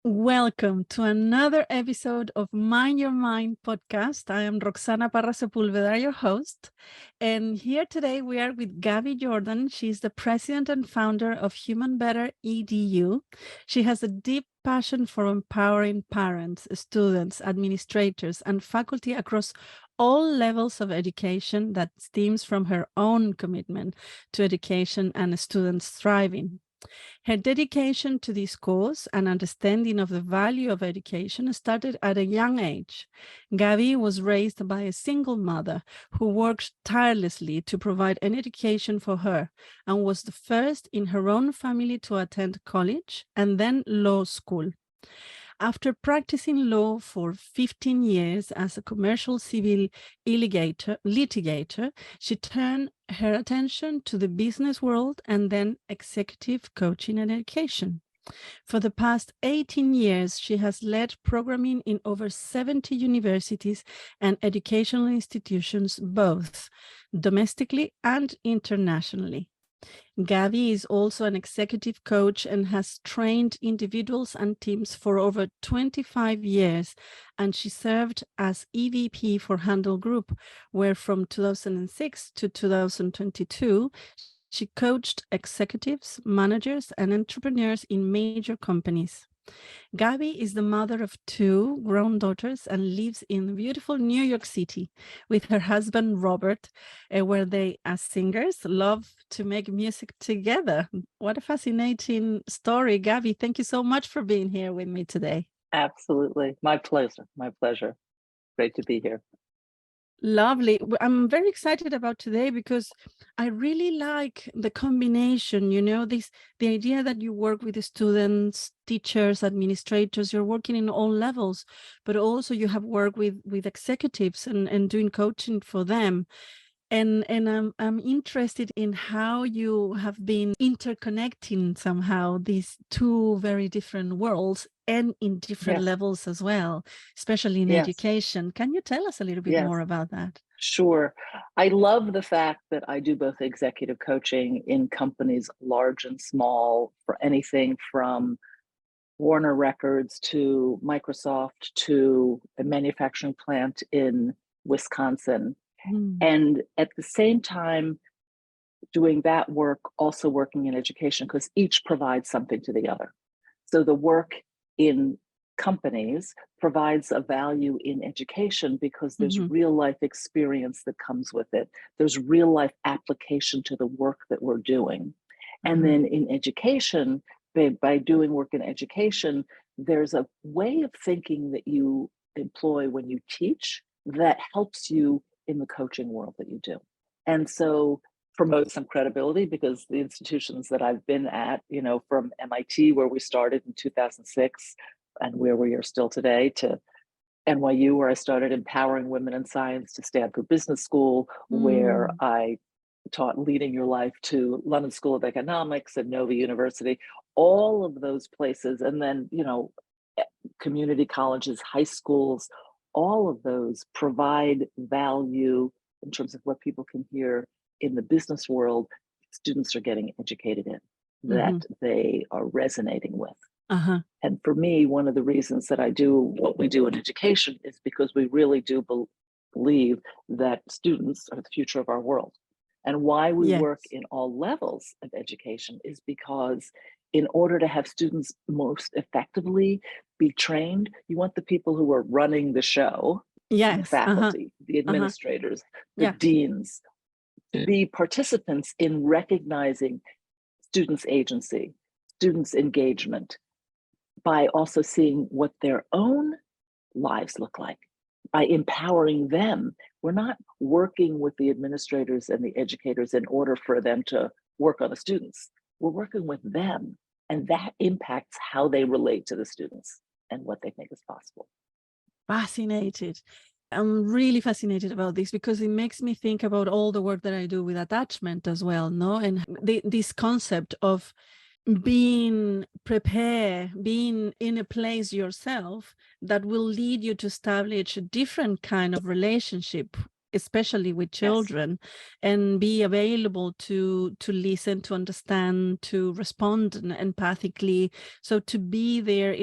Welcome to another episode of Mind Your Mind podcast. I am Roxana Parra Sepulveda, your host. And here today we are with Gaby Jordan. She's the president and founder of Human Better EDU. She has a deep passion for empowering parents, students, administrators, and faculty across all levels of education that stems from her own commitment to education and students thriving. Her dedication to this cause and understanding of the value of education started at a young age. Gaby was raised by a single mother who worked tirelessly to provide an education for her and was the first in her own family to attend college and then law school. After practicing law for 15 years as a commercial civil litigator, she turned her attention to the business world and then executive coaching and education. For the past 18 years, she has led programming in over 70 universities and educational institutions, both domestically and internationally. Gaby is also an executive coach and has trained individuals and teams for over 25 years, and she served as EVP for Handel Group, where from 2006 to 2022, she coached executives, managers, and entrepreneurs in major companies. Gaby is the mother of two grown daughters and lives in beautiful New York City with her husband, Robert, where they, as singers, love to make music together. What a fascinating story, Gaby. Thank you so much for being here with me today. Absolutely. My pleasure. My pleasure. Great to be here. Lovely. I'm very excited about today because I really like the combination, the idea that you work with the students, teachers, administrators, you're working in all levels, but also you have worked with executives and doing coaching for them. And I'm interested in how you have been interconnecting somehow these two very different worlds and in different levels as well, especially in education. Can you tell us a little bit more about that? Sure. I love the fact that I do both executive coaching in companies large and small, for anything from Warner Records to Microsoft to a manufacturing plant in Wisconsin. And at the same time, doing that work, also working in education, because each provides something to the other. So the work in companies provides a value in education because there's real life experience that comes with it. There's real life application to the work that we're doing. And then in education, by doing work in education, there's a way of thinking that you employ when you teach that helps you in the coaching world that you do. And so promote some credibility, because the institutions that I've been at, from MIT, where we started in 2006 and where we are still today, to NYU, where I started empowering women in science, to Stanford Business School, where I taught leading your life, to London School of Economics and Nova University, all of those places. And then, community colleges, high schools, all of those provide value in terms of what people can hear in the business world. Students are getting educated in, that they are resonating with. And for me, one of the reasons that I do what we do in education is because we really do believe that students are the future of our world. And why we work in all levels of education is because in order to have students most effectively be trained, you want the people who are running the show, the faculty, the administrators, the deans, to be participants in recognizing students' agency, students' engagement, by also seeing what their own lives look like, by empowering them. We're not working with the administrators and the educators in order for them to work on the students. We're working with them, and that impacts how they relate to the students and what they think is possible. Fascinated. I'm really fascinated about this because it makes me think about all the work that I do with attachment as well, no? And this concept of being prepared, being in a place yourself that will lead you to establish a different kind of relationship especially with Yes. children, and be available to listen, to understand, to respond empathically. So to be there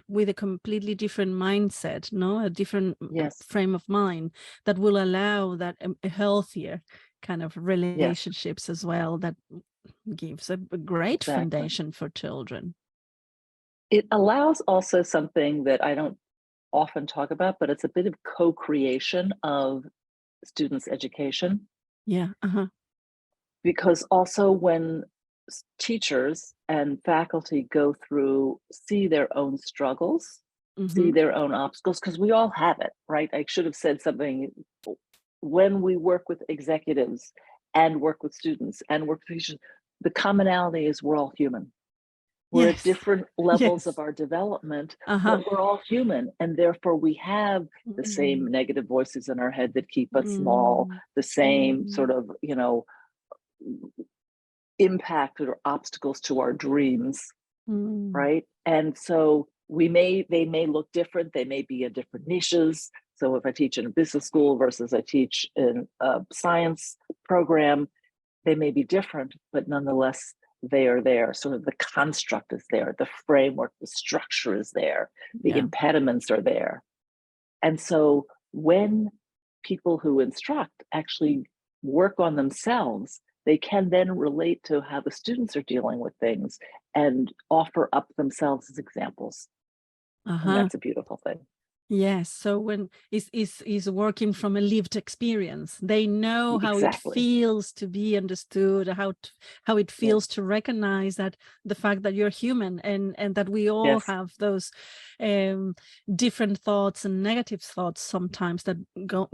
with a completely different mindset, no, a different Yes. frame of mind that will allow that a healthier kind of relationships as well, that gives a great foundation for children. It allows also something that I don't often talk about, but it's a bit of co-creation of students' education. Yeah. Because also when teachers and faculty go through, see their own struggles, see their own obstacles, because we all have it, right? I should have said something. When we work with executives and work with students and work with teachers, the commonality is we're all human. We're at different levels of our development, but we're all human. And therefore we have the same negative voices in our head that keep us small, the same sort of, impact or obstacles to our dreams, right? And so they may look different. They may be in different niches. So if I teach in a business school versus I teach in a science program, they may be different, but nonetheless, they are there. Sort of the construct is there, the framework, the structure is there, the impediments are there. And so when people who instruct actually work on themselves, they can then relate to how the students are dealing with things and offer up themselves as examples. And that's a beautiful thing. Yes. So when is working from a lived experience, they know how it feels to be understood, how it feels to recognize that the fact that you're human and that we all have those different thoughts and negative thoughts sometimes that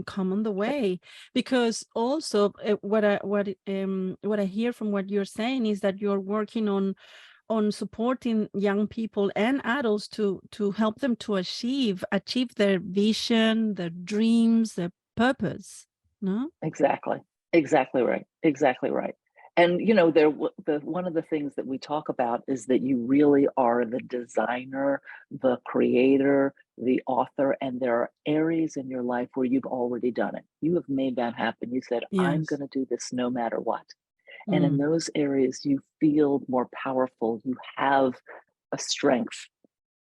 come on the way. Because also what I hear from what you're saying is that you're working on supporting young people and adults to help them to achieve their vision, their dreams, their purpose. No? Exactly right. And one of the things that we talk about is that you really are the designer, the creator, the author, and there are areas in your life where you've already done it. You have made that happen. You said, I'm going to do this no matter what. And in those areas, you feel more powerful. You have a strength.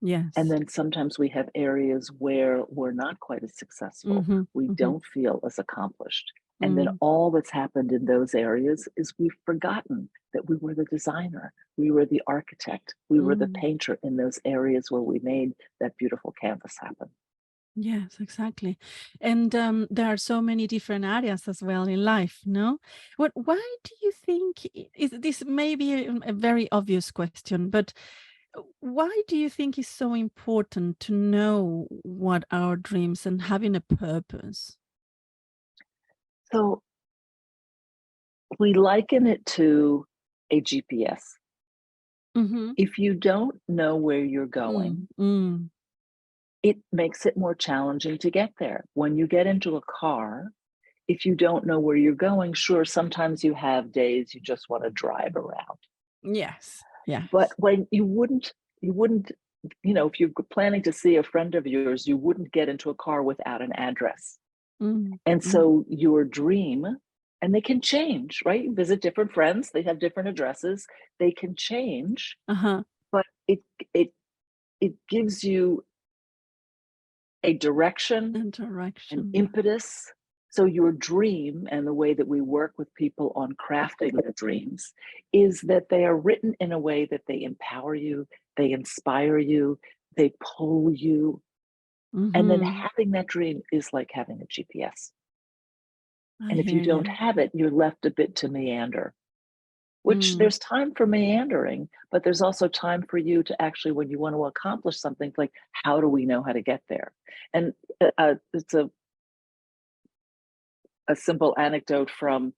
Yes. And then sometimes we have areas where we're not quite as successful. We don't feel as accomplished. And then all that's happened in those areas is we've forgotten that we were the designer, we were the architect, we were the painter in those areas where we made that beautiful canvas happen. Yes, exactly. And there are so many different areas as well in life, no? Why do you think, is this maybe a very obvious question, but why do you think it's so important to know what our dreams and having a purpose? So we liken it to a GPS. If you don't know where you're going, it makes it more challenging to get there. When you get into a car, if you don't know where you're going, sure, sometimes you have days you just want to drive around. Yes. Yeah. But when you wouldn't, if you're planning to see a friend of yours, you wouldn't get into a car without an address. And so your dream, and they can change, right? You visit different friends, they have different addresses, they can change, but it gives you a direction, an impetus. So your dream, and the way that we work with people on crafting their dreams, is that they are written in a way that they empower you, they inspire you, they pull you. And then having that dream is like having a GPS. And if you don't have it, you're left a bit to meander, which there's time for meandering, but there's also time for you to actually, when you want to accomplish something, like, how do we know how to get there? And it's a simple anecdote from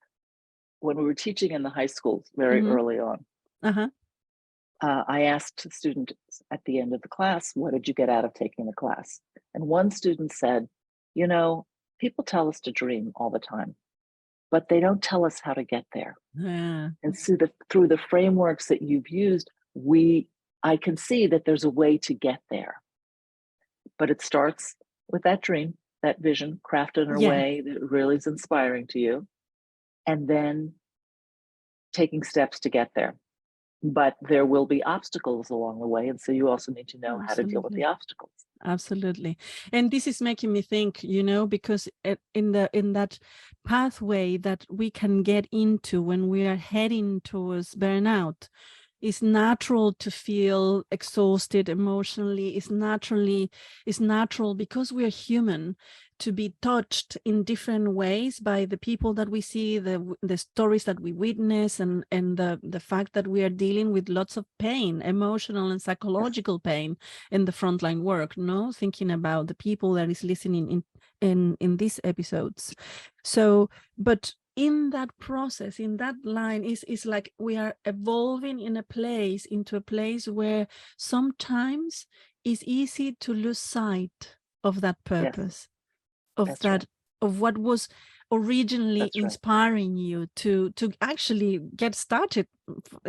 when we were teaching in the high schools very early on. I asked students at the end of the class, what did you get out of taking the class? And one student said, people tell us to dream all the time, but they don't tell us how to get there. And so through the frameworks that you've used, I can see that there's a way to get there. But it starts with that dream, that vision, craft it in a Yeah. way that really is inspiring to you, and then taking steps to get there. But there will be obstacles along the way. And so you also need to know how to deal with the Absolutely. obstacles. Absolutely. And this is making me think, because in that pathway that we can get into when we are heading towards burnout, it's natural to feel exhausted emotionally. It's natural because we are human to be touched in different ways by the people that we see, the stories that we witness, and the fact that we are dealing with lots of pain, emotional and psychological pain in the frontline work, no? Thinking about the people that is listening in these episodes. So, but in that process, in that line, is like we are evolving into a place where sometimes it's easy to lose sight of that purpose, of what was originally inspiring you to actually get started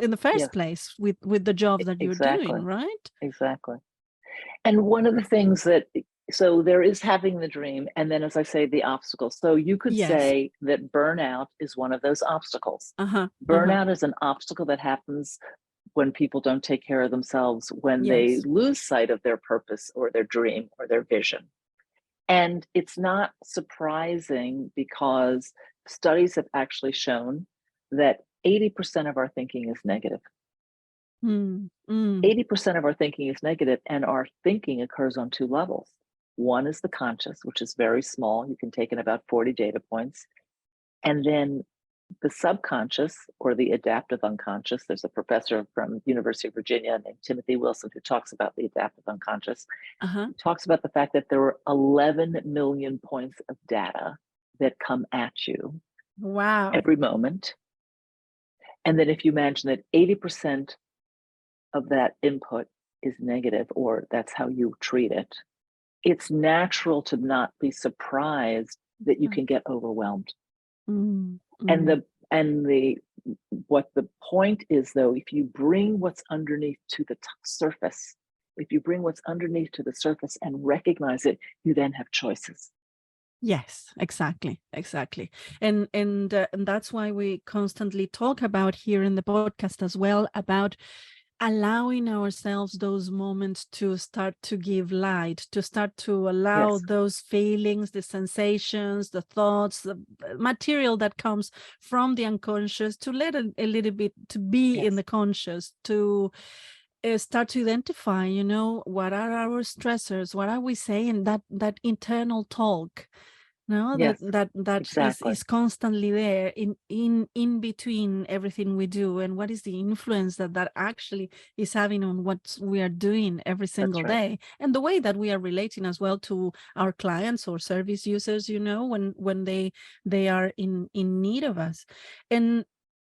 in the first place with the job that you're doing, right? Exactly. And one of the things so there is having the dream, and then, as I say, the obstacles. So you could say that burnout is one of those obstacles. Burnout is an obstacle that happens when people don't take care of themselves, when they lose sight of their purpose or their dream or their vision. And it's not surprising because studies have actually shown that 80% of our thinking is negative. 80% of our thinking is negative, and our thinking occurs on two levels. One is the conscious, which is very small. You can take in about 40 data points. And then the subconscious, or the adaptive unconscious. There's a professor from University of Virginia named Timothy Wilson who talks about the adaptive unconscious. He talks about the fact that there are 11 million points of data that come at you every moment. And then if you imagine that 80% of that input is negative, or that's how you treat it, it's natural to not be surprised that you can get overwhelmed. And what the point is, though, if you bring what's underneath to the surface, if you bring what's underneath to the surface and recognize it, you then have choices. Yes, exactly. And that's why we constantly talk about here in the podcast as well about allowing ourselves those moments to start to give light, to start to allow those feelings, the sensations, the thoughts, the material that comes from the unconscious, to let a little bit to be in the conscious, to start to identify, what are our stressors, what are we saying, that internal talk. No, that exactly. is constantly there in between everything we do, and what is the influence that actually is having on what we are doing every single day, and the way that we are relating as well to our clients or service users, when they are in need of us. And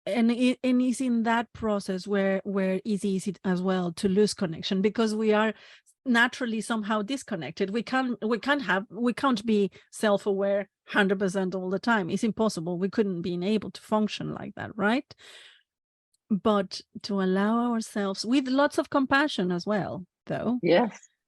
it's in that process where it's easy as well to lose connection, because we are naturally somehow disconnected. We can't be self-aware 100% all the time. It's impossible. We couldn't be able to function like that, right? But to allow ourselves, with lots of compassion as well, though.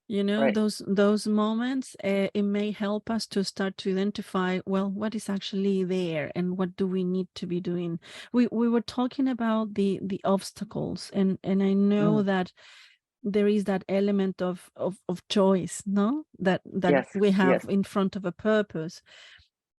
Those moments, it may help us to start to identify, well, what is actually there and what do we need to be doing. We were talking about the obstacles, and I know that there is that element of choice, no, that we have in front of a purpose,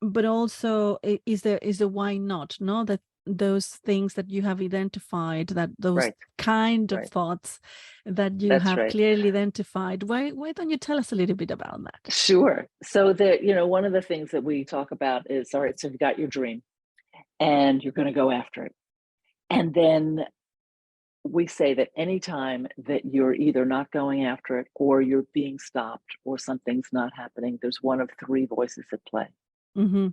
but also is the why not, no, that those things that you have identified, that those kind of thoughts that you have clearly identified. Why don't you tell us a little bit about that? Sure. So one of the things that we talk about is, all right, so you've got your dream and you're going to go after it. And then we say that anytime that you're either not going after it, or you're being stopped, or something's not happening, there's one of three voices at play.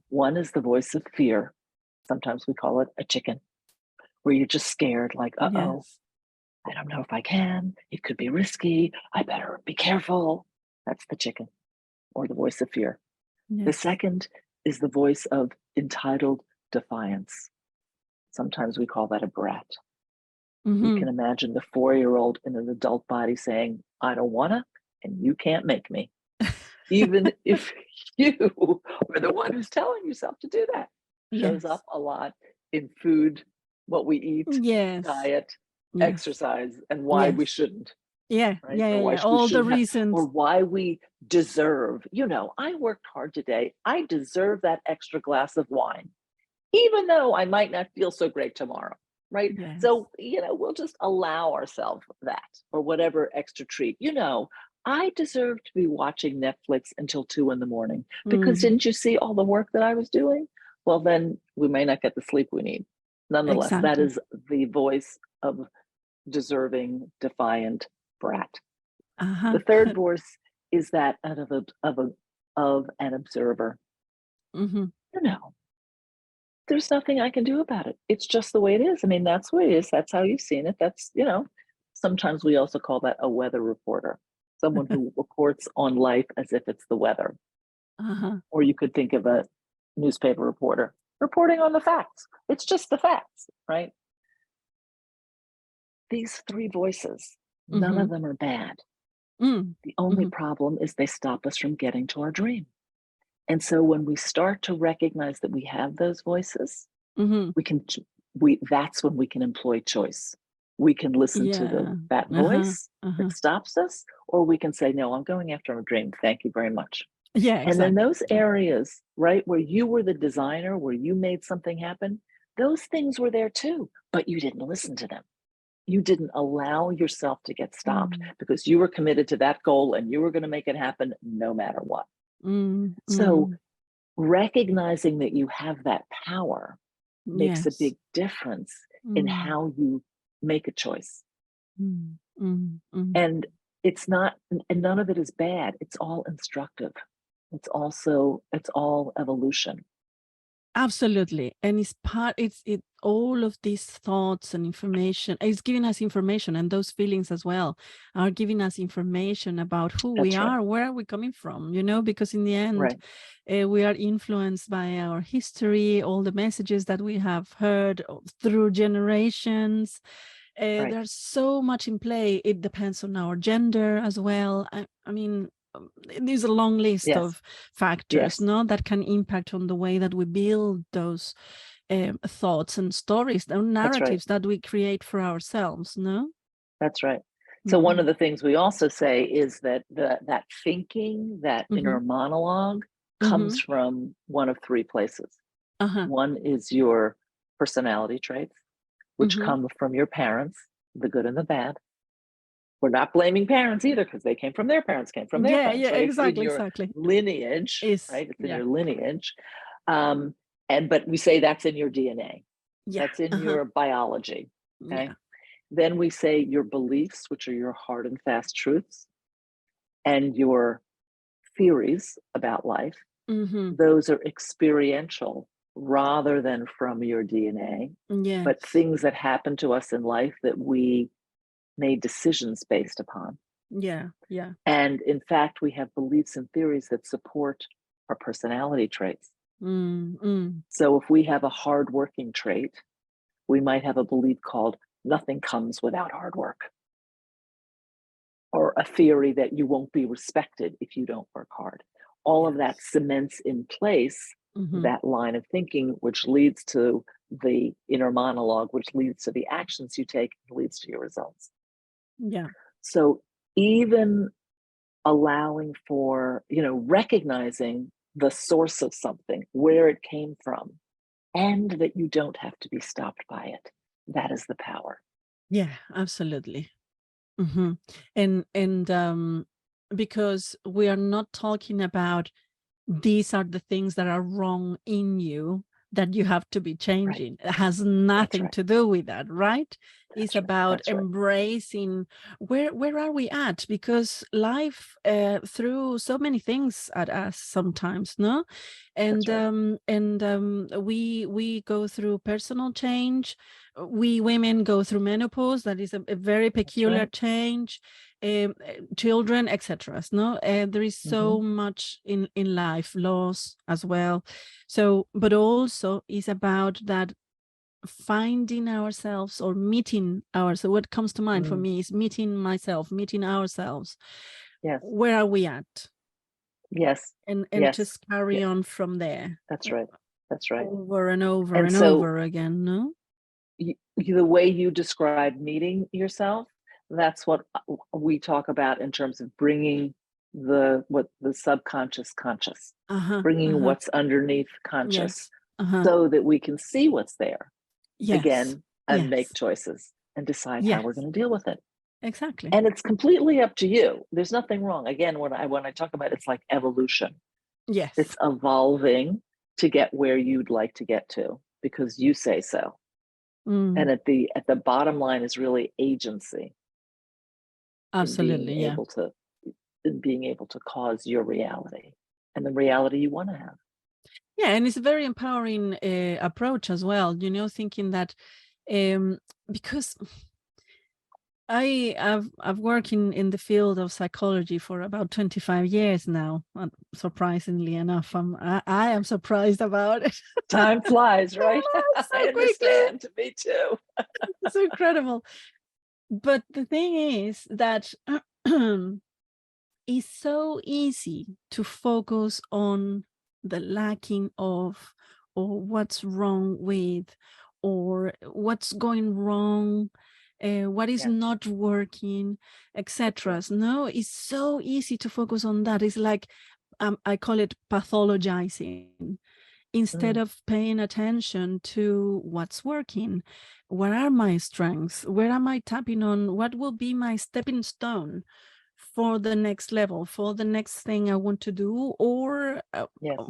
One is the voice of fear. Sometimes we call it a chicken, where you're just scared, like, uh-oh, I don't know if I can. It could be risky. I better be careful. That's the chicken, or the voice of fear. The second is the voice of entitled defiance. Sometimes we call that a brat. You can imagine the 4-year-old in an adult body saying, I don't wanna, and you can't make me. even if you are the one who's telling yourself to do that. Shows Yes. up a lot in food, what we eat, Yes. diet, Yes. exercise, and why we Yes. shouldn't, Yeah. right? Yeah. Or Yeah. why Yeah. we All the shouldn't have, or reasons. why we deserve. I worked hard today. I deserve that extra glass of wine, even though I might not feel so great tomorrow, right? Yes. So, we'll just allow ourselves that, or whatever extra treat. I deserve to be watching Netflix until 2 a.m. because didn't you see all the work that I was doing? Well, then we may not get the sleep we need. Nonetheless, that Exactly. is the voice of deserving, defiant brat. The third voice is that of an observer. There's nothing I can do about it. It's just the way it is. I mean, that's what it is. That's how you've seen it. That's, sometimes we also call that a weather reporter, someone who reports on life as if it's the weather. Or you could think of a newspaper reporter reporting on the facts. It's just the facts, right? These three voices, none of them are bad. The only problem is they stop us from getting to our dream. And so when we start to recognize that we have those voices, that's when we can employ choice. We can listen to that voice that stops us, or we can say, no, I'm going after a dream. Thank you very much. Yeah, exactly. And then those areas, right, where you were the designer, where you made something happen, those things were there too, but you didn't listen to them. You didn't allow yourself to get stopped because you were committed to that goal and you were going to make it happen no matter what. So recognizing that you have that power makes a big difference in how you make a choice. And it's not, and none of it is bad. It's all instructive. It's all evolution. Absolutely. And all of these thoughts and information, it's giving us information, and those feelings as well are giving us information about who we are, where are we coming from, because in the end, we are influenced by our history, all the messages that we have heard through generations. There's so much in play. It depends on our gender as well. I mean, there's a long list of factors that can impact on the way that we build those thoughts and stories, the narratives that we create for ourselves. That's right. So one of the things we also say is that that thinking, that inner monologue comes from one of three places. One is your personality traits, which come from your parents, the good and the bad. We're not blaming parents either, because they came from their parents, right? Exactly, it's in your lineage, right? It's in your lineage. But we say that's in your DNA. That's in your biology. Okay. Then we say your beliefs, which are your hard and fast truths, and your theories about life. Those are experiential rather than from your DNA, but things that happen to us in life that we made decisions based upon. And in fact, we have beliefs and theories that support our personality traits. So if we have a hardworking trait, we might have a belief called nothing comes without hard work, or a theory that you won't be respected if you don't work hard. All of that cements in place that line of thinking, which leads to the inner monologue, which leads to the actions you take, leads to your results. So even allowing for, recognizing the source of something, where it came from, and that you don't have to be stopped by it. That is the power. Yeah, absolutely. And because we are not talking about these are the things that are wrong in you that you have to be changing. It has nothing to do with that, right? It's about embracing where are we at, because life threw so many things at us sometimes, no? And we go through personal change. We women go through menopause. That is a very peculiar change. Children, etc. No, there is so much in life, loss as well. So, but also is about that finding ourselves or meeting ourselves. So what comes to mind for me is meeting myself, meeting ourselves. Where are we at? Yes. and Yes. just carry on from there. That's right. That's right. Over and over And and so over again, no? the way you describe meeting yourself, that's what we talk about in terms of bringing the subconscious conscious, bringing what's underneath conscious, Yes. so that we can see what's there Yes. again and make Yes. choices and decide how we're Yes. going to deal with it. Exactly. And it's completely up to you. There's nothing wrong. Again, when I talk about it's like evolution. Yes. It's evolving to get where you'd like to get to because you say so. And at the bottom line is really agency. Absolutely, Being able to cause your reality and the reality you want to have. Yeah, and it's a very empowering approach as well, you know, thinking that because I've worked in the field of psychology for about 25 years now. Surprisingly enough, I am surprised about it. Time flies, right? So I understand. Me too. It's incredible. But the thing is that it's so easy to focus on the lacking of, or what's wrong with, or what's going wrong, what is not working, etc. No, it's so easy to focus on that. It's like I call it pathologizing. Instead of paying attention to what's working, what are my strengths, where am I tapping on, what will be my stepping stone for the next level, for the next thing I want to do, or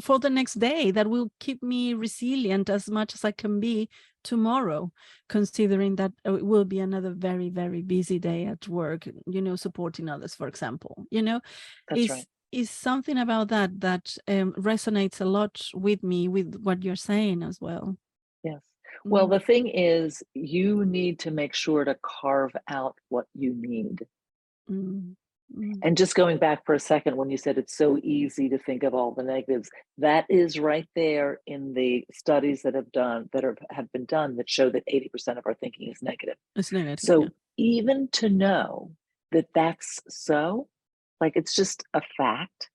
for the next day that will keep me resilient as much as I can be tomorrow, considering that it will be another very, very busy day at work, you know, supporting others, for example, you know. That's right. Is something about that resonates a lot with me, with what you're saying as well. Yes. Well, the thing is, you need to make sure to carve out what you need. And just going back for a second, when you said it's so easy to think of all the negatives, that is right there in the studies that have been done that show that 80% of our thinking is negative. It's negative. So even to know that that's so, like, it's just a fact,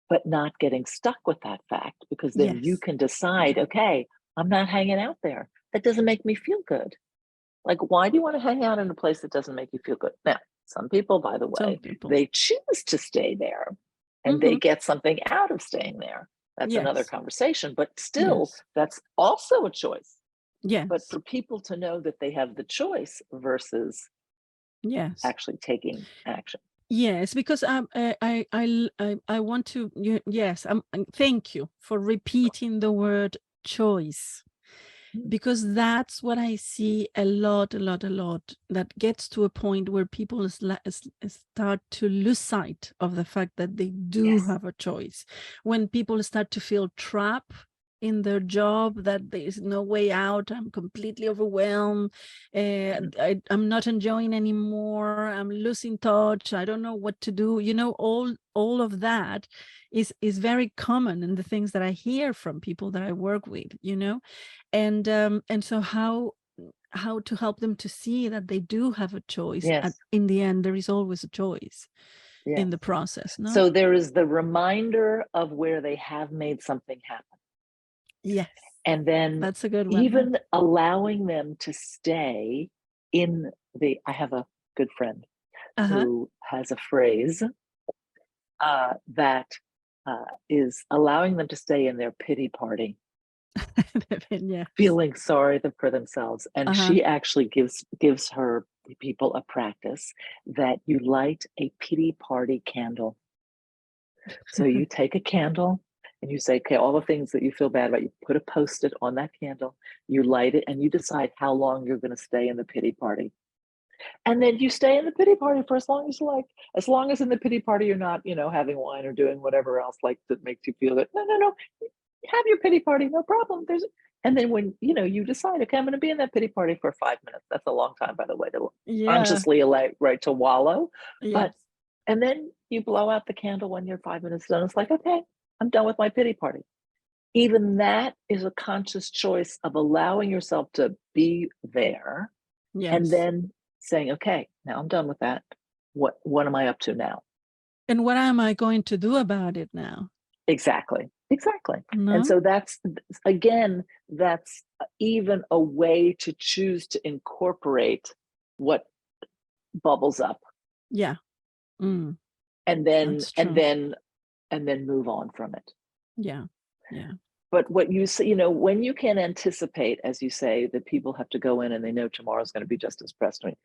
but not getting stuck with that fact, because then you can decide, okay, I'm not hanging out there. That doesn't make me feel good. Like, why do you want to hang out in a place that doesn't make you feel good? Now, some people, by the way, they choose to stay there and they get something out of staying there. That's another conversation, but still, that's also a choice. But for people to know that they have the choice versus actually taking action. Yes, because I want to. Yes, thank you for repeating the word choice, because that's what I see a lot. That gets to a point where people start to lose sight of the fact that they do have a choice. When people start to feel trapped in their job, that there is no way out, I'm completely overwhelmed, I'm not enjoying anymore, I'm losing touch, I don't know what to do, you know, all of that is very common in the things that I hear from people that I work with, you know. And so how to help them to see that they do have a choice. In the end, there is always a choice in the process. No? So there is the reminder of where they have made something happen. Yes. And then that's a good one. Even allowing them to stay in I have a good friend who has a phrase that is allowing them to stay in their pity party. Feeling sorry for themselves. And she actually gives her people a practice that you light a pity party candle. So you take a candle and you say, okay, all the things that you feel bad about, you put a Post-it on that candle, you light it, and you decide how long you're going to stay in the pity party. And then you stay in the pity party for as long as you like. As long as in the pity party you're not, you know, having wine or doing whatever else like that makes you feel good. No. Have your pity party, no problem. And then when, you know, you decide, okay, I'm going to be in that pity party for 5 minutes. That's a long time, by the way, to consciously right to wallow. But and then you blow out the candle when you're 5 minutes done. It's like, okay, I'm done with my pity party. Even that is a conscious choice of allowing yourself to be there. And then saying, okay, now I'm done with that. What am I up to now? And what am I going to do about it now? Exactly. No? And so that's, again, that's even a way to choose to incorporate what bubbles up. Yeah. And then That's true. and then move on from it. Yeah. Yeah. But what you say, when you can anticipate, as you say, that people have to go in and they know tomorrow's going to be just as pressing,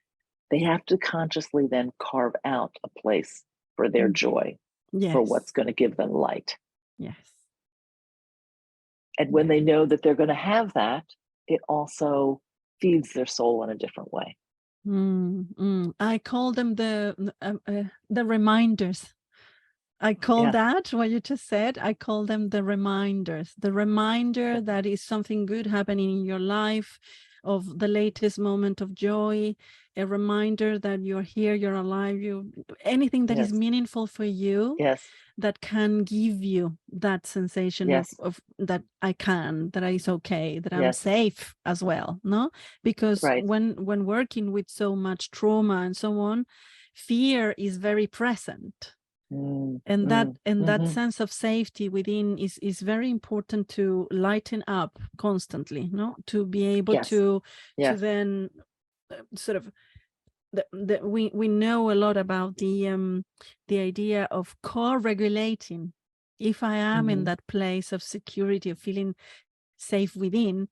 they have to consciously then carve out a place for their joy, for what's Yes. going to give them light. Yes. And when they know that they're going to have that, it also feeds their soul in a different way. I call them the reminders. I call that what you just said. I call them the reminders. The reminder that is something good happening in your life, of the latest moment of joy, a reminder that you're here, you're alive, anything that is meaningful for you, that can give you that sensation of that that is okay, that I'm safe as well, no? Because when working with so much trauma and so on, fear is very present. And that sense of safety within is very important to lighten up constantly, no? To be able to then sort of we know a lot about the idea of co-regulating. If I am in that place of security, of feeling safe within,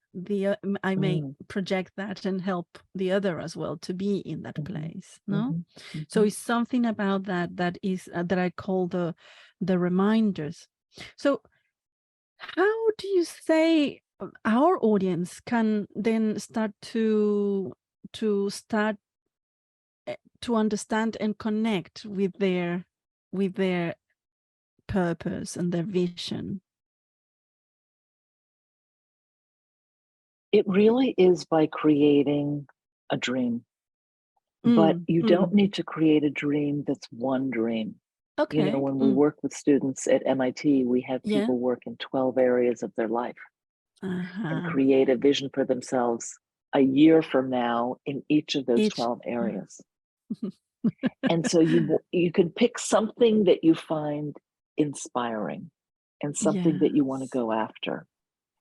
I may project that and help the other as well to be in that place, no? So it's something about that is that I call the reminders. So how do you say our audience can then start to understand and connect with their purpose and their vision? It really is by creating a dream. But you don't need to create a dream that's one dream. Okay. When we work with students at MIT, we have people work in 12 areas of their life and create a vision for themselves a year from now in each of those 12 areas. And so you can pick something that you find inspiring and something that you want to go after.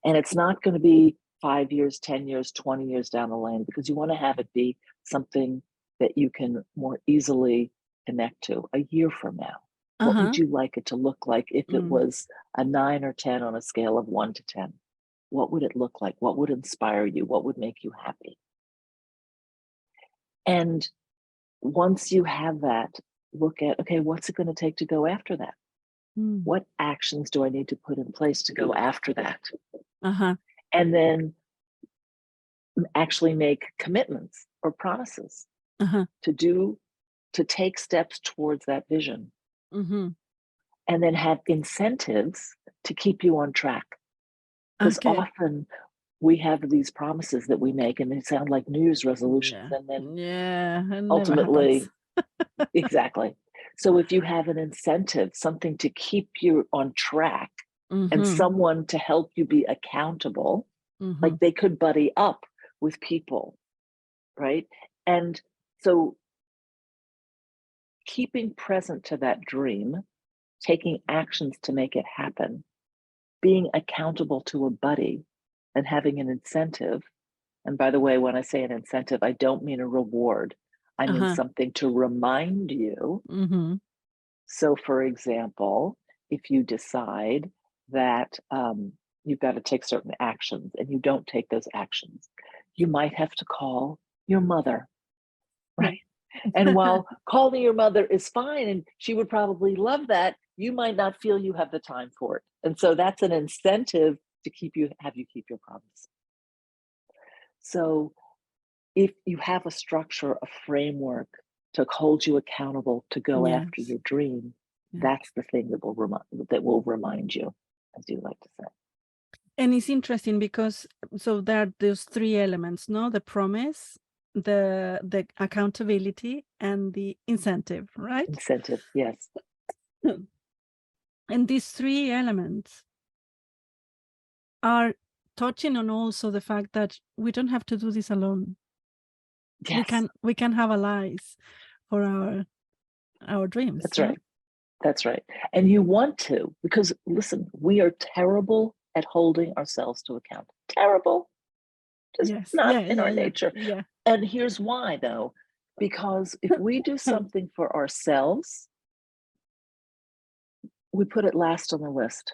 And it's not going to be 5 years, 10 years, 20 years down the lane, because you want to have it be something that you can more easily connect to a year from now. What would you like it to look like if it was a 9 or 10 on a scale of 1 to 10? What would it look like? What would inspire you? What would make you happy? And once you have that, look at, okay, what's it going to take to go after that? What actions do I need to put in place to go after that? And then actually make commitments or promises to take steps towards that vision. And then have incentives to keep you on track. Because often we have these promises that we make and they sound like New Year's resolutions. And then ultimately, exactly. So if you have an incentive, something to keep you on track and someone to help you be accountable, like they could buddy up with people, right? And so keeping present to that dream, taking actions to make it happen, being accountable to a buddy, and having an incentive. And by the way, when I say an incentive, I don't mean a reward. I mean something to remind you. So for example, if you decide that you've got to take certain actions and you don't take those actions, you might have to call your mother, right? And while calling your mother is fine, and she would probably love that, you might not feel you have the time for it. And so that's an incentive to have you keep your promise. So if you have a structure, a framework to hold you accountable to go after your dream, that's the thing that will remind you, as you like to say. And it's interesting because so there are those three elements, no? The promise, the accountability, and the incentive, right? Incentive, yes. And these three elements are touching on also the fact that we don't have to do this alone. Yes. We can have allies for our dreams. That's right. That's right. And you want to, because listen, we are terrible at holding ourselves to account. Terrible. Just Yes. not Yeah. in Yeah. our Yeah. nature. Yeah. And here's why, though, because if we do something for ourselves, we put it last on the list,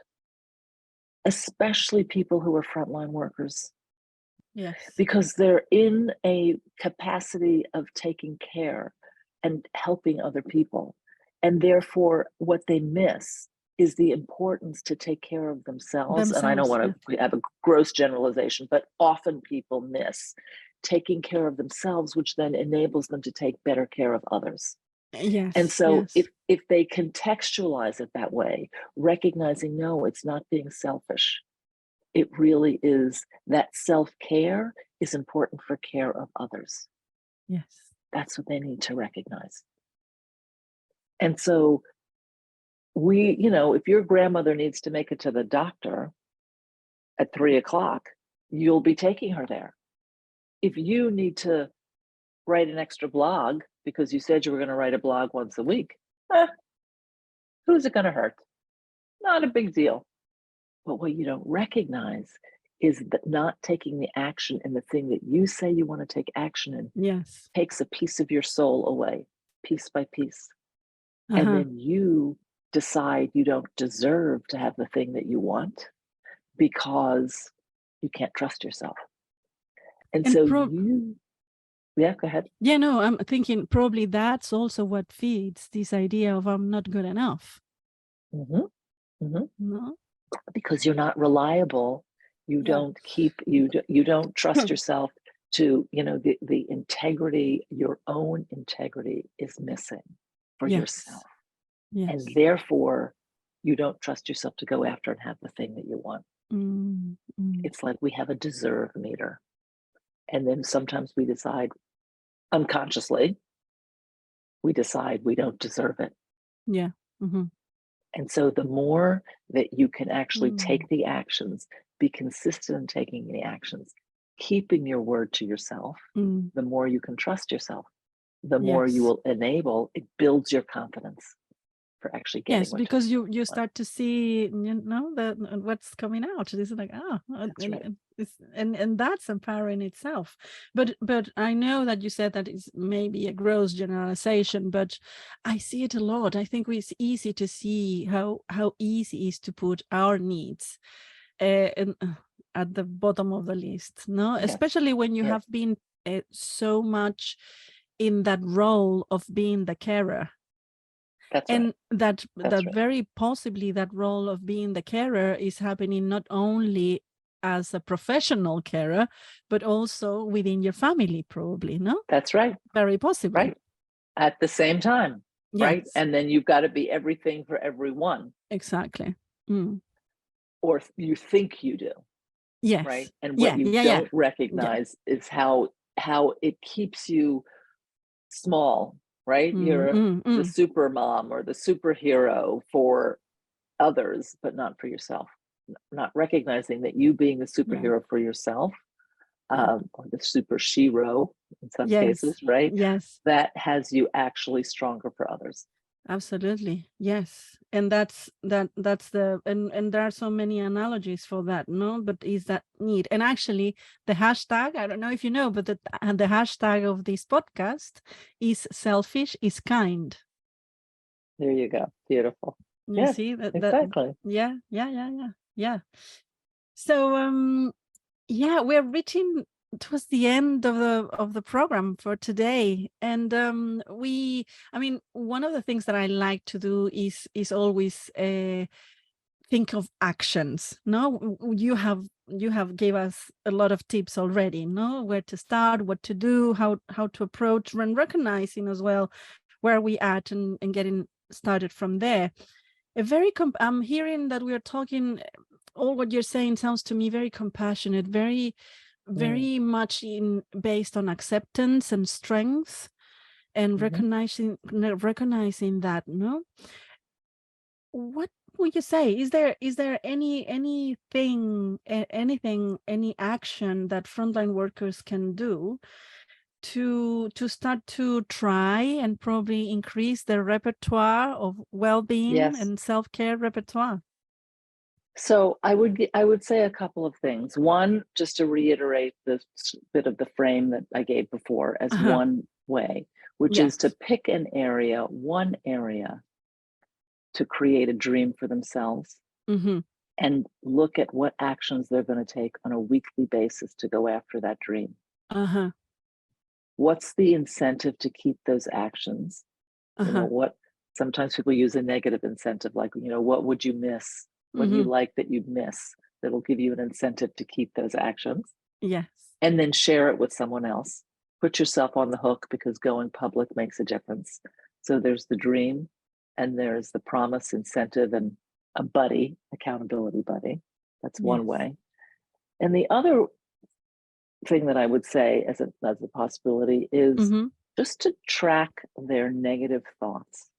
especially people who are frontline workers, Yes. because they're in a capacity of taking care and helping other people. And therefore, what they miss is the importance to take care of themselves. And I don't want to have a gross generalization, but often people miss taking care of themselves, which then enables them to take better care of others. Yes. And so yes. if they contextualize it that way, recognizing, no, it's not being selfish. It really is that self-care is important for care of others. Yes. That's what they need to recognize. And so we, if your grandmother needs to make it to the doctor at 3:00, you'll be taking her there. If you need to write an extra blog because you said you were going to write a blog once a week, who's it going to hurt? Not a big deal. But what you don't recognize is that not taking the action in the thing that you say you want to take action in Yes. takes a piece of your soul away, piece by piece. Uh-huh. And then you decide you don't deserve to have the thing that you want because you can't trust yourself. And so yeah, go ahead. Yeah, no, I'm thinking probably that's also what feeds this idea of I'm not good enough. No? Because you're not reliable. You don't you don't trust yourself to, the integrity, your own integrity is missing for yourself. Yes. And therefore, you don't trust yourself to go after and have the thing that you want. It's like we have a deserve meter. And then sometimes we decide unconsciously, we decide we don't deserve it. Yeah. And so the more that you can actually take the actions, be consistent in taking the actions, keeping your word to yourself, the more you can trust yourself, the more you will enable, it builds your confidence for actually getting yes, because you start to see, what's coming out. It's like, and that's empowering itself. But I know that you said that it's maybe a gross generalization, but I see it a lot. I think it's easy to see how easy it is to put our needs at the bottom of the list, especially when you have been so much in that role of being the carer. That's and right. that very possibly that role of being the carer is happening not only as a professional carer, but also within your family, probably, no? That's right. Very possibly. Right. At the same time, right? Yes. And then you've got to be everything for everyone. Exactly. Or you think you do. Yes. Right. And what you don't recognize is how it keeps you small, right? You're the super mom or the superhero for others, but not for yourself. Not recognizing that you being the superhero for yourself, or the super shero in some cases, right? Yes. That has you actually stronger for others. Absolutely. Yes. And that's the and there are so many analogies for that, no? But is that need? And actually the hashtag, I don't know if you know, but the hashtag of this podcast is selfish is kind. There you go. Beautiful. You see that exactly. Yeah. So we're reaching towards the end of the program for today, and one of the things that I like to do is always think of actions. No, you have gave us a lot of tips already, no, where to start, what to do, how to approach, and recognizing as well where we at and getting started from there. I'm hearing that we are talking, all what you're saying sounds to me very compassionate, very much based on acceptance and strength, and recognizing that, no? What would you say? Is there any action that frontline workers can do to start to try and probably increase their repertoire of well-being Yes. and self-care repertoire? So I would say a couple of things. One, just to reiterate this bit of the frame that I gave before as one way, which is to Yes. pick one area to create a dream for themselves and look at what actions they're going to take on a weekly basis to go after that dream. What's the incentive to keep those actions? You know, what sometimes people use a negative incentive, like, you know, what would you miss? What do you like that you'd miss? That'll give you an incentive to keep those actions. Yes. And then share it with someone else. Put yourself on the hook, because going public makes a difference. So there's the dream, and there's the promise, incentive, and a buddy, accountability buddy. That's one way. And the other thing that I would say as a possibility is just to track their negative thoughts.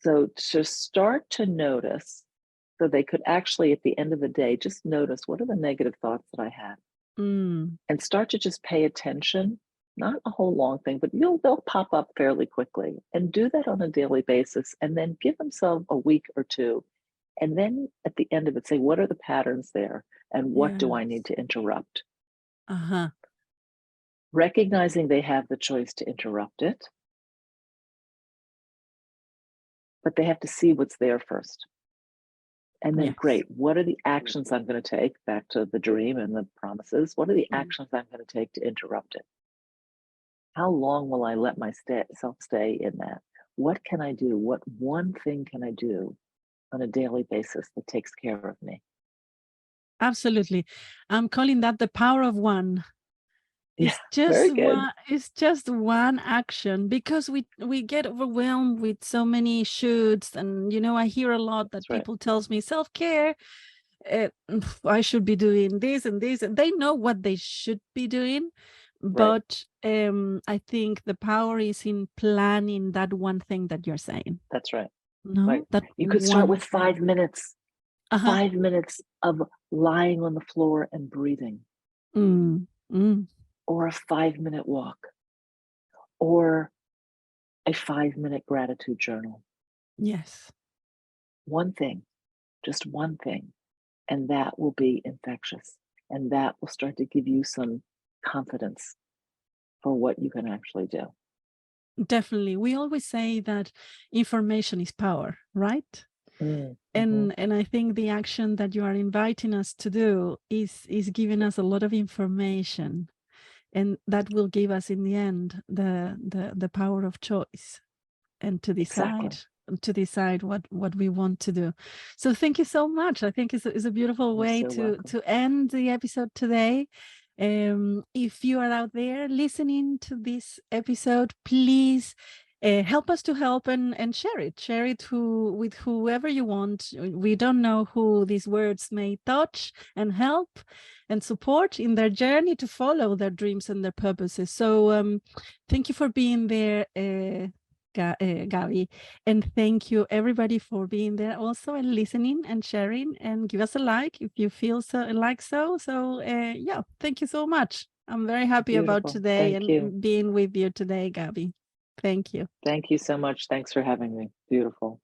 So to start to notice, so they could actually at the end of the day just notice, what are the negative thoughts that I had, and start to just pay attention. Not a whole long thing, but they'll pop up fairly quickly, and do that on a daily basis, and then give themselves a week or two, and then at the end of it say, what are the patterns there, and what do I need to interrupt? Recognizing they have the choice to interrupt it, but they have to see what's there first. And then, great, what are the actions I'm going to take? Back to the dream and the promises. What are the actions I'm going to take to interrupt it? How long will I let myself stay in that? What can I do? What one thing can I do on a daily basis that takes care of me? Absolutely. I'm calling that the power of one. It's just one action, because we get overwhelmed with so many shoulds, and I hear a lot that people tells me self-care, I should be doing this and this, and they know what they should be doing, but I think the power is in planning that one thing that you're saying. That's right. No, that you could start with 5 minutes. 5 minutes of lying on the floor and breathing. Or a 5-minute walk, or a 5-minute gratitude journal. Yes. One thing, just one thing, and that will be infectious, and that will start to give you some confidence for what you can actually do. Definitely. We always say that information is power, right? And I think the action that you are inviting us to do is giving us a lot of information, and that will give us in the end the power of choice, and to decide what we want to do. So thank you so much. I think it's a beautiful way to end the episode today. If you are out there listening to this episode, please help us to help and share it with whoever you want. We don't know who these words may touch and help and support in their journey to follow their dreams and their purposes. So thank you for being there, Gaby, and thank you everybody for being there also and listening and sharing, and give us a like if you feel so. Yeah, thank you so much. I'm very happy about today and being with you today, Gaby. Thank you. Thank you so much. Thanks for having me. Beautiful.